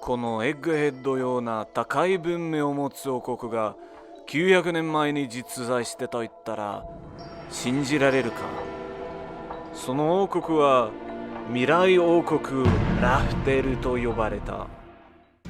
このエッグヘッドような高い文明を持つ王国が900年前に実在してと言ったら信じられるか。その王国は未来王国ラフテルと呼ばれた。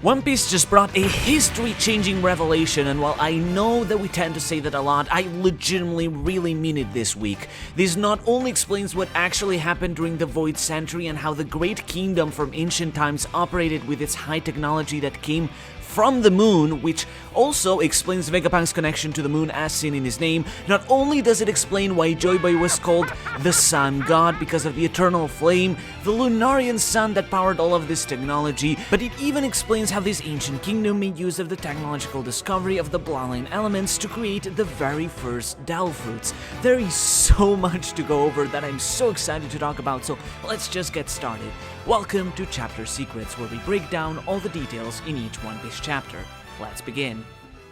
One Piece just brought a history-changing revelation, and while I know that we tend to say that a lot, I legitimately really mean it this week. This not only explains what actually happened during the Void Century and how the Great Kingdom from ancient times operated with its high technology that came from the moon, which also explains Vegapunk's connection to the moon as seen in his name. Not only does it explain why Joy Boy was called the Sun God because of the eternal flame, the Lunarian sun that powered all of this technology, but it even explains how this ancient kingdom made use of the technological discovery of the bloodline elements to create the very first Del Fruits. There is so much to go over that I'm so excited to talk about, so let's just get started. Welcome to Chapter Secrets, where we break down all the details in each One Piece chapter. Let's begin.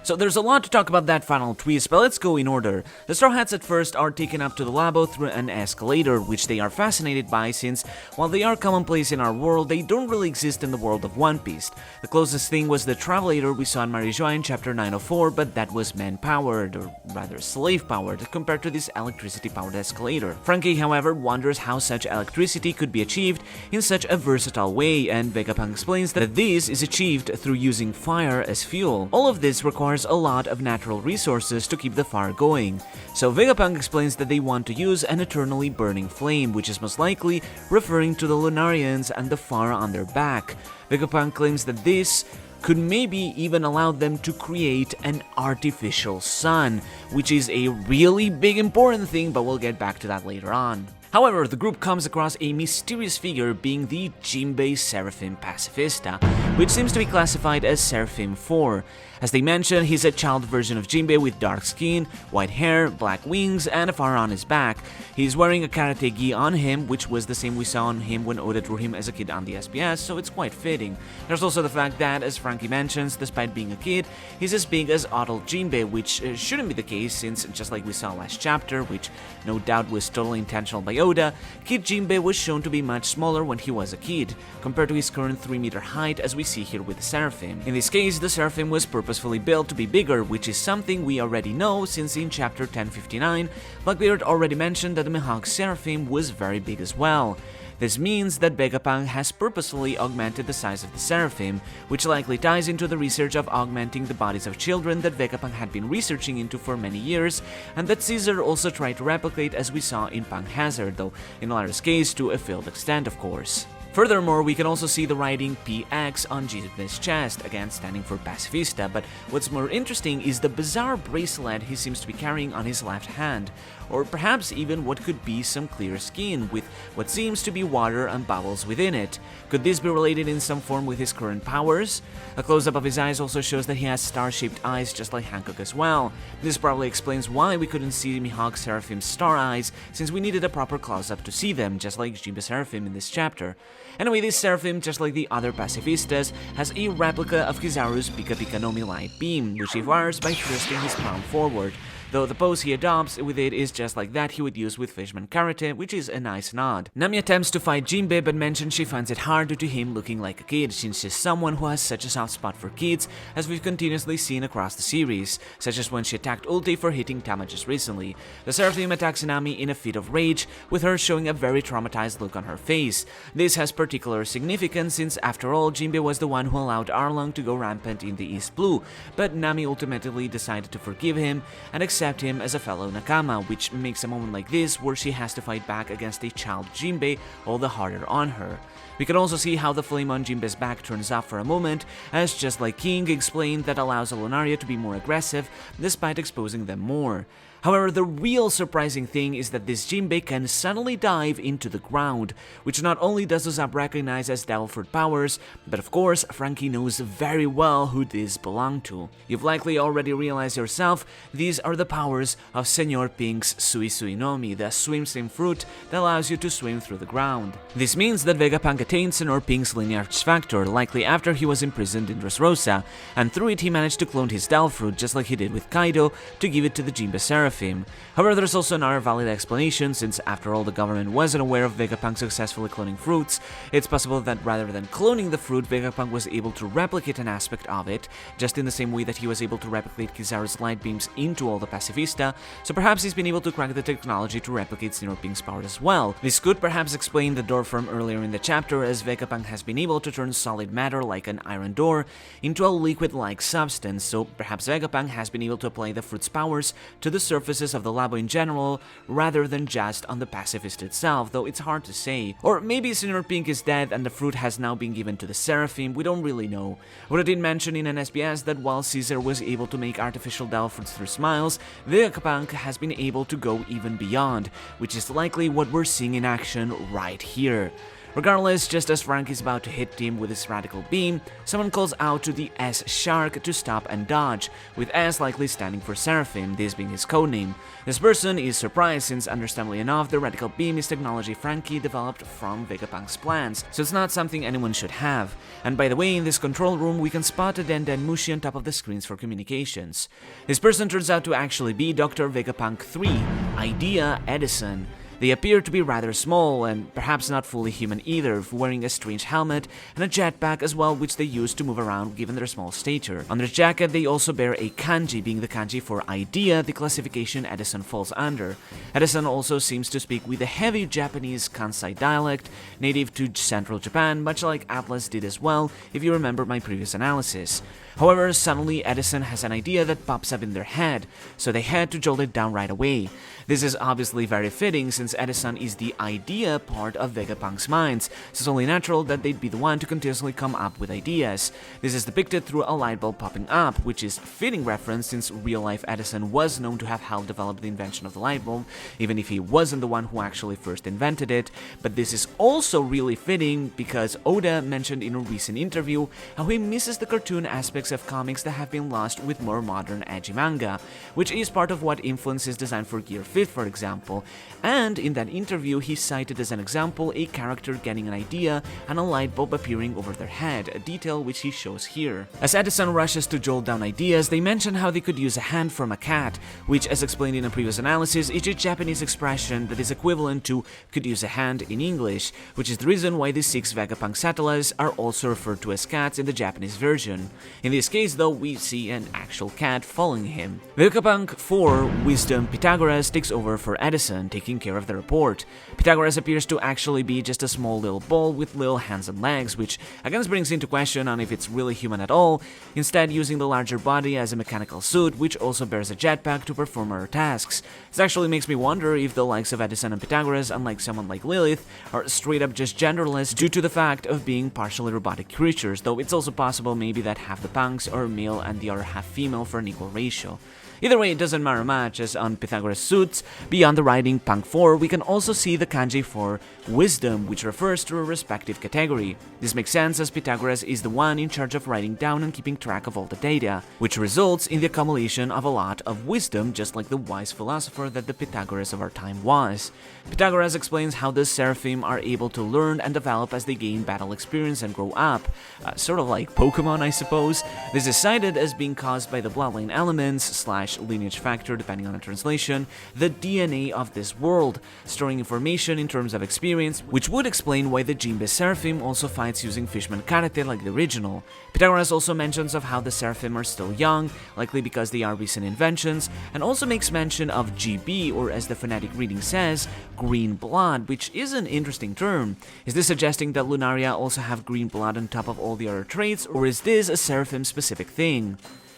So there's a lot to talk about that final twist, but let's go in order. The Straw Hats at first are taken up to the labo through an escalator, which they are fascinated by since, while they are commonplace in our world, they don't really exist in the world of One Piece. The closest thing was the Travelator we saw in Marijoa in chapter 904, but that was man-powered, or rather slave-powered, compared to this electricity-powered escalator. Frankie, however, wonders how such electricity could be achieved in such a versatile way, and Vegapunk explains that this is achieved through using fire as fuel. All of this requires a lot of natural resources to keep the fire going. So Vegapunk explains that they want to use an eternally burning flame, which is most likely referring to the Lunarians and the fire on their back. Vegapunk claims that this could maybe even allow them to create an artificial sun, which is a really big important thing, but we'll get back to that later on. However, the group comes across a mysterious figure being the Jinbe Seraphim Pacifista, which seems to be classified as Seraphim 4. As they mention, he's a child version of Jinbe with dark skin, white hair, black wings, and a fire on his back. He's wearing a karate gi on him, which was the same we saw on him when Oda drew him as a kid on the SPS, so it's quite fitting. There's also the fact that, as Frankie mentions, despite being a kid, he's as big as adult Jinbe, which shouldn't be the case since, just like we saw last chapter, which no doubt was totally intentional by Oda, Kid Jinbe was shown to be much smaller when he was a kid, compared to his current 3-meter height as we see here with the Seraphim. In this case, the Seraphim was purposefully built to be bigger, which is something we already know since in chapter 1059, Blackbeard already mentioned that the Mihawk Seraphim was very big as well. This means that Vegapunk has purposefully augmented the size of the Seraphim, which likely ties into the research of augmenting the bodies of children that Vegapunk had been researching into for many years, and that Caesar also tried to replicate as we saw in Punk Hazard, though in Lara's case to a failed extent of course. Furthermore, we can also see the writing PX on Jinbe's chest, again standing for Pacifista, but what's more interesting is the bizarre bracelet he seems to be carrying on his left hand, or perhaps even what could be some clear skin with what seems to be water and bubbles within it. Could this be related in some form with his current powers? A close-up of his eyes also shows that he has star-shaped eyes just like Hancock as well. This probably explains why we couldn't see Mihawk Seraphim's star eyes, since we needed a proper close-up to see them, just like Jinbe Seraphim in this chapter. Anyway, this Seraphim, just like the other Pacifistas, has a replica of Kizaru's Pika Pika no Mi Light Beam, which he fires by thrusting his palm forward. Though the pose he adopts with it is just like that he would use with Fishman Karate, which is a nice nod. Nami attempts to fight Jinbe but mentions she finds it hard due to him looking like a kid, since she's someone who has such a soft spot for kids, as we've continuously seen across the series, such as when she attacked Ulti for hitting Tama just recently. The Seraphim attacks Nami in a fit of rage, with her showing a very traumatized look on her face. This has particular significance since, after all, Jinbe was the one who allowed Arlong to go rampant in the East Blue, but Nami ultimately decided to forgive him and accept him as a fellow Nakama, which makes a moment like this where she has to fight back against a child Jinbe all the harder on her. We can also see how the flame on Jinbe's back turns off for a moment, as just like King explained, that allows a Lunaria to be more aggressive despite exposing them more. However, the real surprising thing is that this Jinbe can suddenly dive into the ground, which not only does Usopp recognize as Delford powers, but of course Frankie knows very well who this belonged to. You've likely already realized yourself, these are the powers of Senor Pink's Sui Sui no Mi, the swim fruit that allows you to swim through the ground. This means that Vegapunk attained Senor Pink's lineage factor, likely after he was imprisoned in Dressrosa, and through it he managed to clone his Delfruit just like he did with Kaido to give it to the Jinbe Seraphim. Seraphim. However, there's also another valid explanation, since after all the government wasn't aware of Vegapunk successfully cloning fruits. It's possible that rather than cloning the fruit, Vegapunk was able to replicate an aspect of it, just in the same way that he was able to replicate Kizaru's light beams into all the Pacifista, so perhaps he's been able to crack the technology to replicate Seraphim's powers as well. This could perhaps explain the door from earlier in the chapter, as Vegapunk has been able to turn solid matter like an iron door into a liquid-like substance, so perhaps Vegapunk has been able to apply the fruit's powers to the surfaces of the labo in general, rather than just on the pacifist itself, though it's hard to say. Or maybe Seraphim is dead and the fruit has now been given to the Seraphim, we don't really know. What I did mention in an SBS that while Caesar was able to make artificial devil fruits through smiles, Vegapunk has been able to go even beyond, which is likely what we're seeing in action right here. Regardless, just as Frank is about to hit him with his radical beam, someone calls out to the S-Shark to stop and dodge, with S likely standing for Seraphim, this being his codename. This person is surprised since, understandably enough, the radical beam is technology Frankie developed from Vegapunk's plans, so it's not something anyone should have. And by the way, in this control room we can spot a Den Mushi on top of the screens for communications. This person turns out to actually be Dr. Vegapunk 3, Idea Edison. They appear to be rather small, and perhaps not fully human either, wearing a strange helmet and a jetpack as well, which they use to move around given their small stature. On their jacket they also bear a kanji, being the kanji for idea, the classification Edison falls under. Edison also seems to speak with a heavy Japanese Kansai dialect, native to central Japan, much like Atlas did as well, if you remember my previous analysis. However, suddenly Edison has an idea that pops up in their head, so they had to jolt it down right away. This is obviously very fitting since Edison is the idea part of Vegapunk's minds, so it's only natural that they'd be the one to continuously come up with ideas. This is depicted through a light bulb popping up, which is a fitting reference since real-life Edison was known to have helped develop the invention of the light bulb, even if he wasn't the one who actually first invented it. But this is also really fitting because Oda mentioned in a recent interview how he misses the cartoon aspects of comics that have been lost with more modern edgy manga, which is part of what influences design for Gear 5, for example. And in that interview he cited as an example a character getting an idea and a light bulb appearing over their head, a detail which he shows here. As Edison rushes to jolt down ideas, they mention how they could use a hand from a cat, which, as explained in a previous analysis, is a Japanese expression that is equivalent to could use a hand in English, which is the reason why the 6 Vegapunk satellites are also referred to as cats in the Japanese version. In this case though, we see an actual cat following him. Vegapunk 4 Wisdom Pythagoras takes over for Edison, taking care of the report. Pythagoras appears to actually be just a small little ball with little hands and legs, which again brings into question on if it's really human at all, instead using the larger body as a mechanical suit, which also bears a jetpack to perform other tasks. This actually makes me wonder if the likes of Edison and Pythagoras, unlike someone like Lilith, are straight up just genderless due to the fact of being partially robotic creatures, though it's also possible maybe that half the punks are male and the other half female for an equal ratio. Either way, it doesn't matter much, as on Pythagoras' suits, beyond the writing Punk 4, we can also see the kanji for wisdom, which refers to a respective category. This makes sense as Pythagoras is the one in charge of writing down and keeping track of all the data, which results in the accumulation of a lot of wisdom, just like the wise philosopher that the Pythagoras of our time was. Pythagoras explains how the Seraphim are able to learn and develop as they gain battle experience and grow up, sort of like Pokemon, I suppose. This is cited as being caused by the bloodline elements / lineage factor, depending on the translation, the DNA of this world, storing information in terms of experience, which would explain why the Jinbe Seraphim also fights using Fishman Karate like the original. Pythagoras also mentions of how the Seraphim are still young, likely because they are recent inventions, and also makes mention of GB, or as the phonetic reading says, green blood, which is an interesting term. Is this suggesting that Lunaria also have green blood on top of all the other traits, or is this a Seraphim specific thing?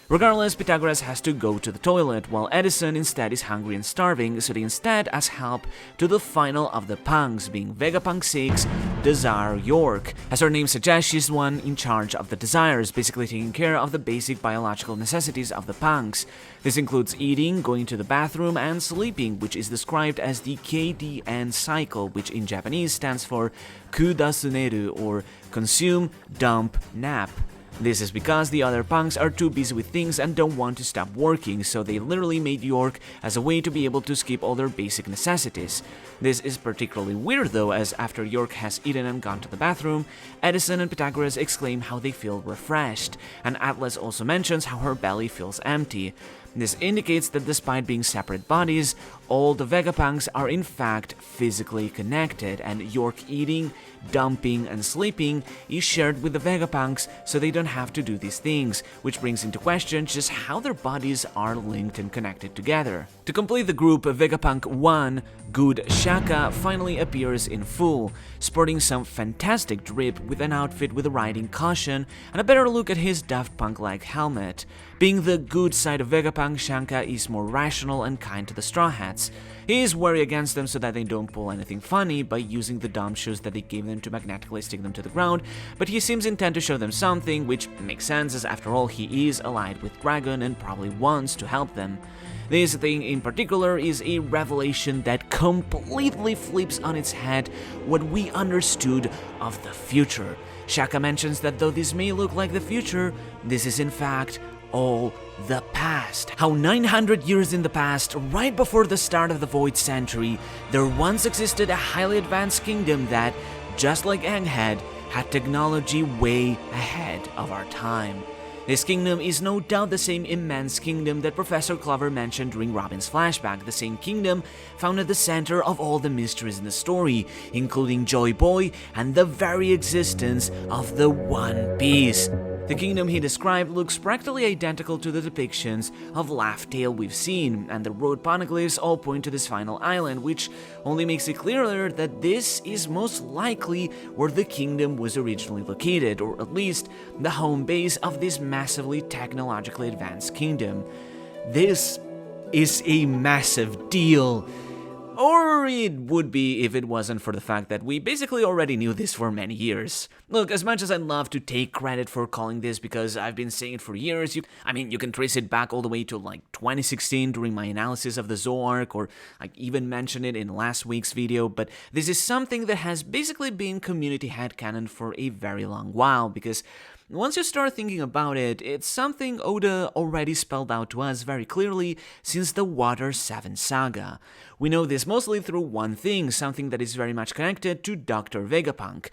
Regardless, Pythagoras has to go to the toilet, while Edison instead is hungry and starving, so they instead ask help to the final of the punks, being Vegapunk 6, Desire York. As her name suggests, she's the one in charge of the desires, basically taking care of the basic biological necessities of the punks. This includes eating, going to the bathroom, and sleeping, which is described as the KDN cycle, which in Japanese stands for Kudasuneru, or consume, dump, nap. This is because the other punks are too busy with things and don't want to stop working, so they literally made York as a way to be able to skip all their basic necessities. This is particularly weird though, as after York has eaten and gone to the bathroom, Edison and Pythagoras exclaim how they feel refreshed, and Atlas also mentions how her belly feels empty. This indicates that despite being separate bodies, all the Vegapunks are in fact physically connected, and York eating, dumping, and sleeping is shared with the Vegapunks so they don't have to do these things, which brings into question just how their bodies are linked and connected together. To complete the group, Vegapunk 1, Good Shaka, finally appears in full, sporting some fantastic drip with an outfit with a riding cushion and a better look at his Daft Punk-like helmet. Being the good side of Vegapunk, Shaka is more rational and kind to the Straw Hats. He is wary against them so that they don't pull anything funny by using the dumb shoes that they gave them to magnetically stick them to the ground, but he seems intent to show them something, which makes sense as after all he is allied with Dragon and probably wants to help them. This thing in particular is a revelation that completely flips on its head what we understood of the future. Shaka mentions that though this may look like the future, this is in fact all the past. How 900 years in the past, right before the start of the Void Century, there once existed a highly advanced kingdom that, just like Egghead, had technology way ahead of our time. This kingdom is no doubt the same immense kingdom that Professor Clover mentioned during Robin's flashback, the same kingdom found at the center of all the mysteries in the story, including Joy Boy and the very existence of the One Piece. The kingdom he described looks practically identical to the depictions of Laugh Tale we've seen, and the road poneglyphs all point to this final island, which only makes it clearer that this is most likely where the kingdom was originally located, or at least the home base of this massively technologically advanced kingdom. This is a massive deal. Or it would be if it wasn't for the fact that we basically already knew this for many years. Look, as much as I'd love to take credit for calling this because I've been saying it for years, you can trace it back all the way to like 2016 during my analysis of the Zoo arc, or I even mentioned it in last week's video, but this is something that has basically been community headcanon for a very long while, because once you start thinking about it, it's something Oda already spelled out to us very clearly since the Water 7 saga. We know this mostly through one thing, something that is very much connected to Dr. Vegapunk: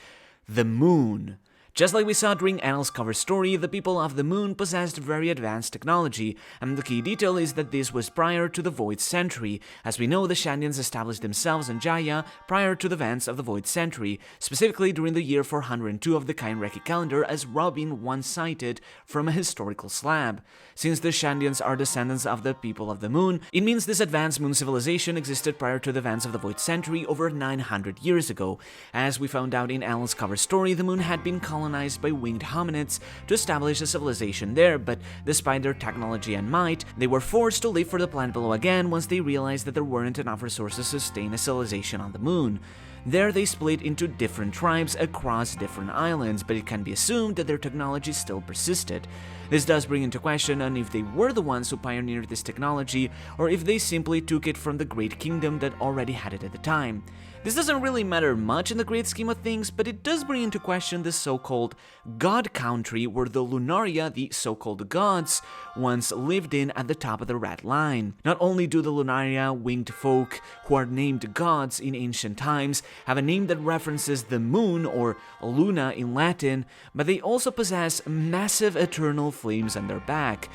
the moon. Just like we saw during Annel's cover story, the people of the moon possessed very advanced technology, and the key detail is that this was prior to the Void Century. As we know, the Shandians established themselves in Jaya prior to the events of the Void Century, specifically during the year 402 of the Kainreki calendar, as Robin once cited from a historical slab. Since the Shandians are descendants of the people of the moon, it means this advanced moon civilization existed prior to the events of the Void Century over 900 years ago. As we found out in Annel's cover story, the moon had been colonized by winged hominids to establish a civilization there, but despite their technology and might, they were forced to leave for the planet below again once they realized that there weren't enough resources to sustain a civilization on the moon. There they split into different tribes across different islands, but it can be assumed that their technology still persisted. This does bring into question on if they were the ones who pioneered this technology, or if they simply took it from the Great Kingdom that already had it at the time. This doesn't really matter much in the great scheme of things, but it does bring into question the so-called God Country where the Lunaria, the so-called gods, once lived in at the top of the red line. Not only do the Lunaria, winged folk who are named gods in ancient times, have a name that references the moon, or Luna in Latin, but they also possess massive eternal flames on their back.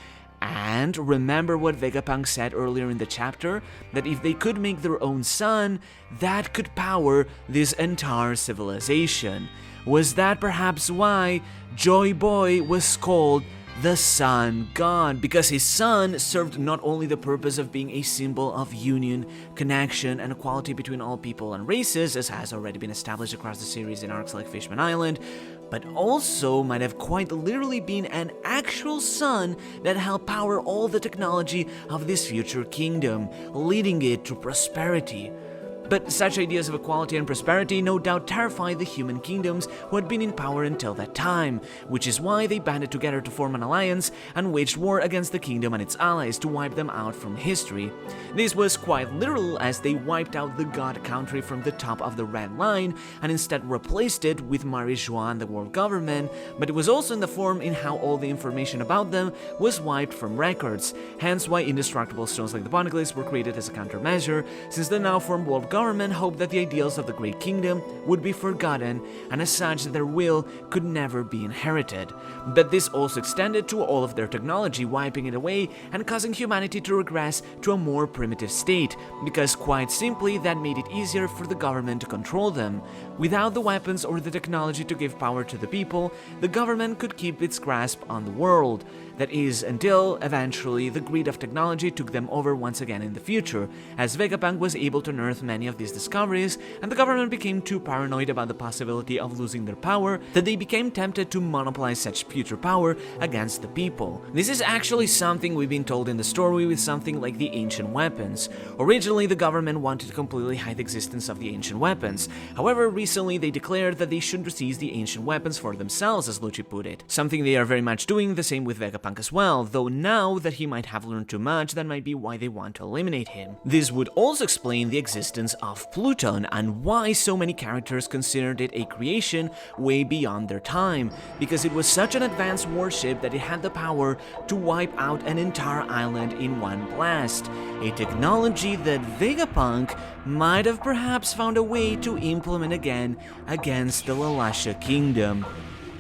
And remember what Vegapunk said earlier in the chapter, that if they could make their own sun, that could power this entire civilization. Was that perhaps why Joy Boy was called the Sun God? Because his sun served not only the purpose of being a symbol of union, connection, and equality between all people and races, as has already been established across the series in arcs like Fishman Island, but also might have quite literally been an actual sun that helped power all the technology of this future kingdom, leading it to prosperity. But such ideas of equality and prosperity no doubt terrified the human kingdoms who had been in power until that time, which is why they banded together to form an alliance and waged war against the kingdom and its allies to wipe them out from history. This was quite literal, as they wiped out the God Country from the top of the red line and instead replaced it with Marie-Joanne, the world government, but it was also in the form in how all the information about them was wiped from records, hence why indestructible stones like the poneglyphs were created as a countermeasure, since the now formed world government government hoped that the ideals of the Great Kingdom would be forgotten, and as such their will could never be inherited. But this also extended to all of their technology, wiping it away and causing humanity to regress to a more primitive state, because quite simply that made it easier for the government to control them. Without the weapons or the technology to give power to the people, the government could keep its grasp on the world. That is, until eventually the greed of technology took them over once again in the future, as Vegapunk was able to unearth many of these discoveries, and the government became too paranoid about the possibility of losing their power that they became tempted to monopolize such future power against the people. This is actually something we've been told in the story with something like the ancient weapons. Originally, the government wanted to completely hide the existence of the ancient weapons. However, recently they declared that they should seize the ancient weapons for themselves, as Lucci put it. Something they are very much doing, the same with Vegapunk as well, though now that he might have learned too much, that might be why they want to eliminate him. This would also explain the existence of Pluton and why so many characters considered it a creation way beyond their time, because it was such an advanced warship that it had the power to wipe out an entire island in one blast, a technology that Vegapunk might have perhaps found a way to implement again against the Lalasha Kingdom.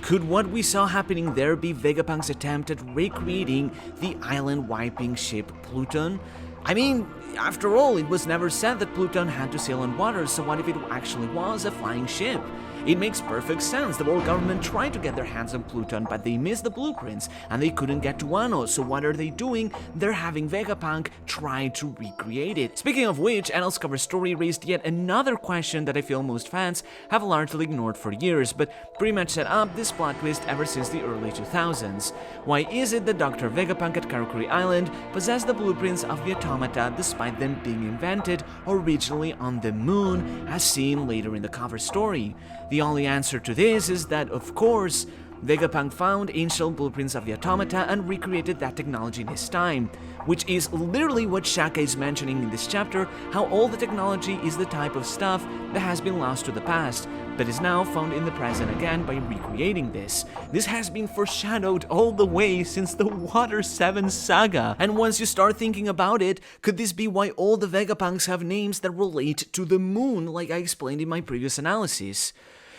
Could what we saw happening there be Vegapunk's attempt at recreating the island-wiping ship Pluton? I mean, after all, it was never said that Pluton had to sail on water, so what if it actually was a flying ship? It makes perfect sense. The world government tried to get their hands on Pluton, but they missed the blueprints, and they couldn't get to Wano, so what are they doing? They're having Vegapunk try to recreate it. Speaking of which, Annel's cover story raised yet another question that I feel most fans have largely ignored for years, but pretty much set up this plot twist ever since the early 2000s. Why is it that Dr. Vegapunk at Karakuri Island possessed the blueprints of the automata despite them being invented originally on the moon, as seen later in the cover story? The only answer to this is that, of course, Vegapunk found ancient blueprints of the automata and recreated that technology in his time, which is literally what Shaka is mentioning in this chapter, how all the technology is the type of stuff that has been lost to the past, but is now found in the present again by recreating this. This has been foreshadowed all the way since the Water 7 saga, and once you start thinking about it, could this be why all the Vegapunks have names that relate to the moon, like I explained in my previous analysis?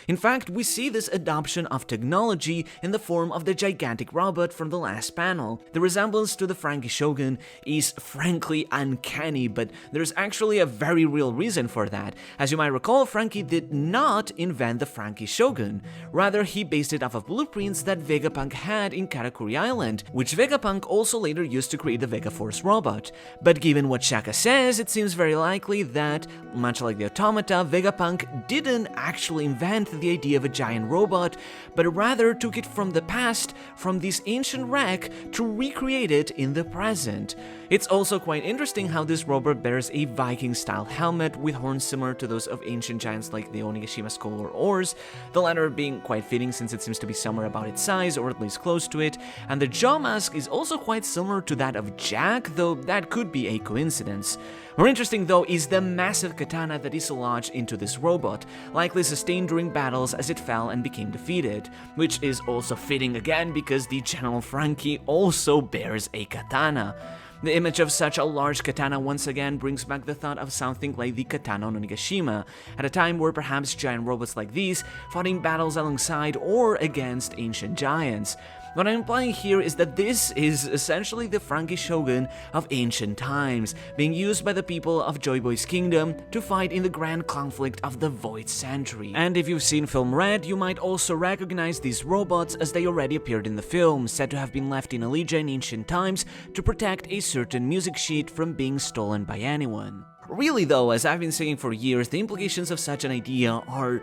In fact, we see this adoption of technology in the form of the gigantic robot from the last panel. The resemblance to the Frankie Shogun is frankly uncanny, but there's actually a very real reason for that. As you might recall, Frankie did not invent the Frankie Shogun. Rather, he based it off of blueprints that Vegapunk had in Karakuri Island, which Vegapunk also later used to create the Vegaforce robot. But given what Shaka says, it seems very likely that, much like the automata, Vegapunk didn't actually invent the idea of a giant robot, but rather took it from the past, from this ancient wreck, to recreate it in the present. It's also quite interesting how this robot bears a Viking-style helmet with horns similar to those of ancient giants like the Onigashima skull or oars, the latter being quite fitting since it seems to be somewhere about its size, or at least close to it, and the jaw mask is also quite similar to that of Jack, though that could be a coincidence. More interesting though is the massive katana that is lodged into this robot, likely sustained during battles as it fell and became defeated, which is also fitting again because the General Frankie also bears a katana. The image of such a large katana once again brings back the thought of something like the katana on Onigashima, at a time where perhaps giant robots like these fought in battles alongside or against ancient giants. What I'm implying here is that this is essentially the Frankie Shogun of ancient times, being used by the people of Joy Boy's kingdom to fight in the grand conflict of the Void Century. And if you've seen film Red, you might also recognize these robots as they already appeared in the film, said to have been left in Elysia in ancient times to protect a certain music sheet from being stolen by anyone. Really though, as I've been saying for years, the implications of such an idea are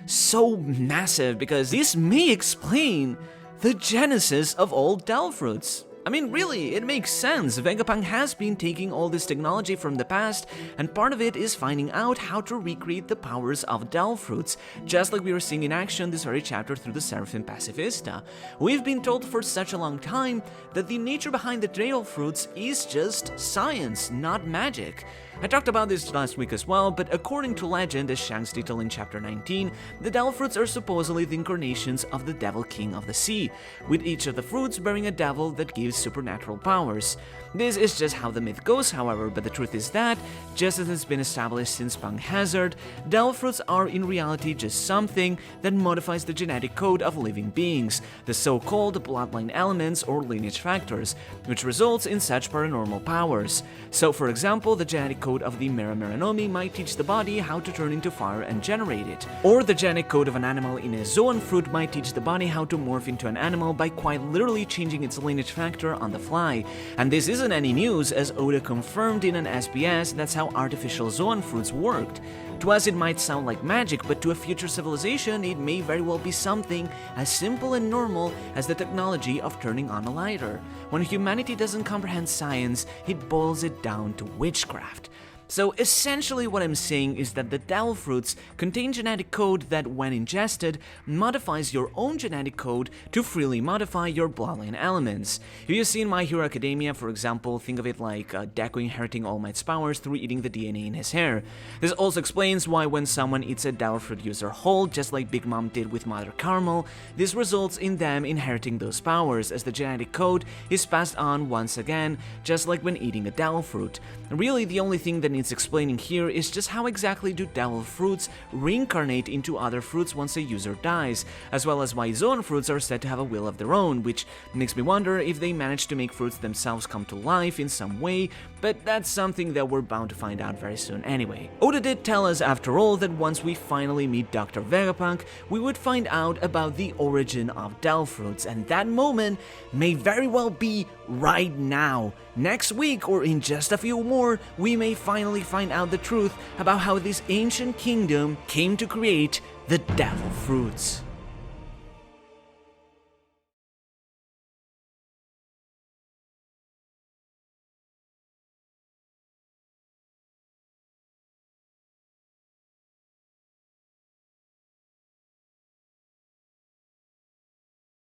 so massive because this may explain the genesis of all Delfruits. I mean, really, it makes sense. Vegapunk has been taking all this technology from the past, and part of it is finding out how to recreate the powers of Delfruits, just like we were seeing in action this very chapter through the Seraphim Pacifista. We've been told for such a long time that the nature behind the Delfruits is just science, not magic. I talked about this last week as well, but according to legend, as Shanks detailed in chapter 19, the Delfruits are supposedly the incarnations of the Devil King of the Sea, with each of the fruits bearing a devil that gives these supernatural powers. This is just how the myth goes, however, but the truth is that, just as it's been established since Punk Hazard, devil fruits are in reality just something that modifies the genetic code of living beings, the so-called bloodline elements or lineage factors, which results in such paranormal powers. So, for example, the genetic code of the Mera might teach the body how to turn into fire and generate it, or the genetic code of an animal in a zoan fruit might teach the body how to morph into an animal by quite literally changing its lineage factor on the fly. And this isn't any news, as Oda confirmed in an SBS that's how artificial zoan fruits worked. To us it might sound like magic, but to a future civilization it may very well be something as simple and normal as the technology of turning on a lighter. When humanity doesn't comprehend science, it boils it down to witchcraft. So essentially what I'm saying is that the devil fruits contain genetic code that, when ingested, modifies your own genetic code to freely modify your bloodline elements. If you've seen My Hero Academia, for example, think of it like Deku inheriting All Might's powers through eating the DNA in his hair. This also explains why when someone eats a devil fruit user whole, just like Big Mom did with Mother Caramel, this results in them inheriting those powers, as the genetic code is passed on once again, just like when eating a devil fruit. Really, the only thing that needs explaining here is just how exactly do devil fruits reincarnate into other fruits once a user dies, as well as why zoan fruits are said to have a will of their own, which makes me wonder if they manage to make fruits themselves come to life in some way, but that's something that we're bound to find out very soon anyway. Oda did tell us, after all, that once we finally meet Dr. Vegapunk, we would find out about the origin of devil fruits, and that moment may very well be right now. Next week, or in just a few more, we may finally find out the truth about how this ancient kingdom came to create the devil fruits.